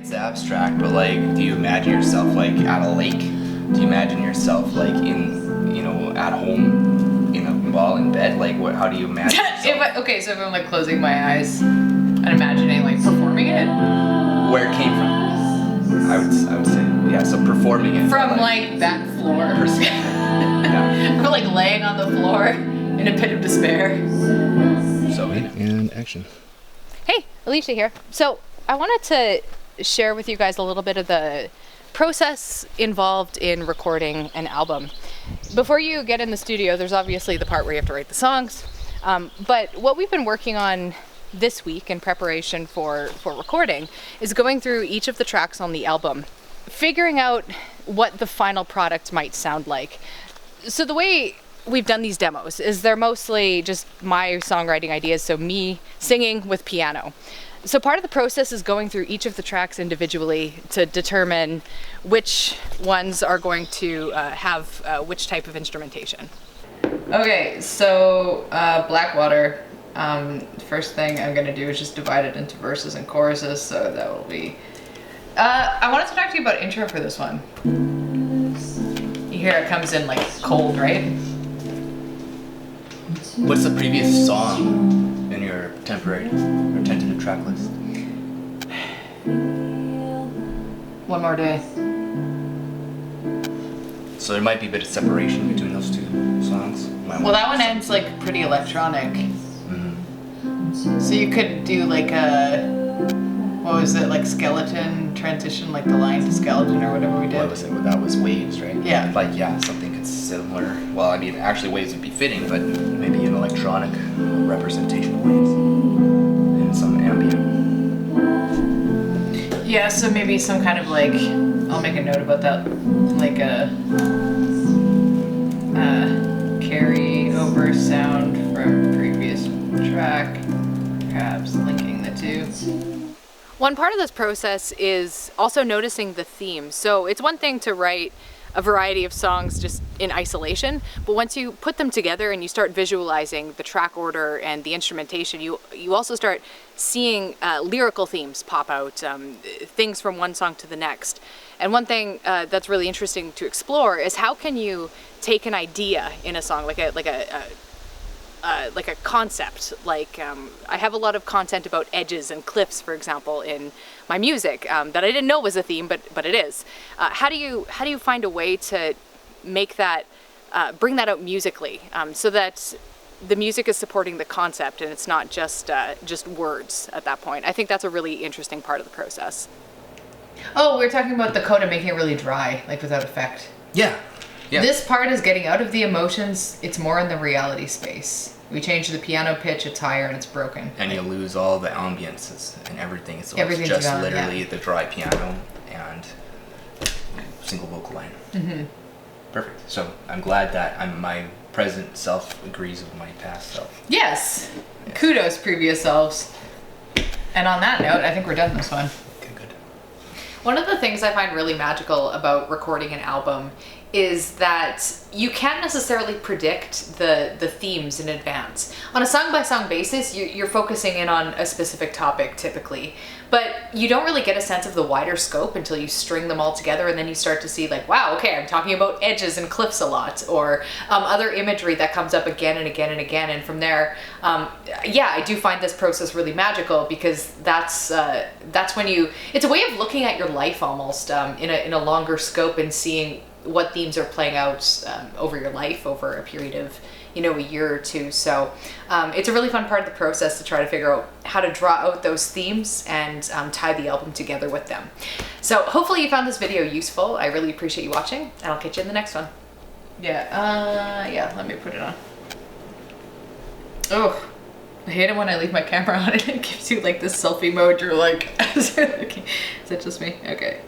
It's abstract, but like, do you imagine yourself like at a lake? Do you imagine yourself like in, you know, at home in a ball in bed? Like, what? How do you imagine? So if I'm like closing my eyes and imagining like performing it, where it came from? I would say, yeah. So performing it from like that floor. Yeah. Or like laying on the floor in a pit of despair. So and action. Hey, Allysia here. So I wanted to share with you guys a little bit of the process involved in recording an album. Before you get in the studio, there's obviously the part where you have to write the songs. But what we've been working on this week in preparation for recording is going through each of the tracks on the album, figuring out what the final product might sound like. So the way we've done these demos is they're mostly just my songwriting ideas, so me singing with piano. So part of the process is going through each of the tracks individually to determine which ones are going to have which type of instrumentation. Okay, so Blackwater, first thing I'm gonna do is just divide it into verses and choruses, so that will be... I wanted to talk to you about intro for this one. You hear it comes in like cold, right? What's the previous song in your temporary or tentative track list? One More Day. So there might be a bit of separation between those two songs. Well, that one ends like pretty electronic. Mm-hmm. So you could do like a, what was it, like skeleton transition, like the line to skeleton or whatever we did. What was it? Well, that was Waves, right? Yeah. Like, yeah, something similar. Well, I mean, actually Waves would be fitting, but maybe an electronic representation of Waves in some ambient. Yeah, so maybe some kind of like, I'll make a note about that, like a carry over sound from previous track, perhaps linking the two. One part of this process is also noticing the theme. So it's one thing to write a variety of songs just in isolation, but once you put them together and you start visualizing the track order and the instrumentation, you also start seeing lyrical themes pop out, things from one song to the next. And one thing that's really interesting to explore is how can you take an idea in a song, like a concept. Like I have a lot of content about edges and cliffs, for example, in my music that I didn't know was a theme, but it is. How do you find a way to make that, bring that out musically, so that the music is supporting the concept and it's not just words at that point? I think that's a really interesting part of the process. Oh, we were talking about the coda making it really dry, like without effect. Yeah. Yeah. This part is getting out of the emotions, it's more in the reality space. We change the piano pitch, it's higher and it's broken. And you lose all the ambiences and everything. So Everything's it's just gone, literally yeah. the dry piano and single vocal line. Mm-hmm. Perfect. So I'm glad that my present self agrees with my past self. Yes. Yes. Kudos, previous selves. And on that note, I think we're done this one. Okay, good. One of the things I find really magical about recording an album is that you can't necessarily predict the themes in advance. On a song-by-song basis, you're focusing in on a specific topic typically, but you don't really get a sense of the wider scope until you string them all together, and then you start to see like, wow, okay, I'm talking about edges and cliffs a lot, or other imagery that comes up again and again and again, and from there, yeah, I do find this process really magical, because that's when it's a way of looking at your life almost in a longer scope and seeing what themes are playing out over your life over a period of, a year or two. So it's a really fun part of the process to try to figure out how to draw out those themes and tie the album together with them. So hopefully you found this video useful. I really appreciate you watching, and I'll catch you in the next one. Yeah, let me put it on. Oh, I hate it when I leave my camera on and it gives you like this selfie mode. You're like, is it just me? Okay.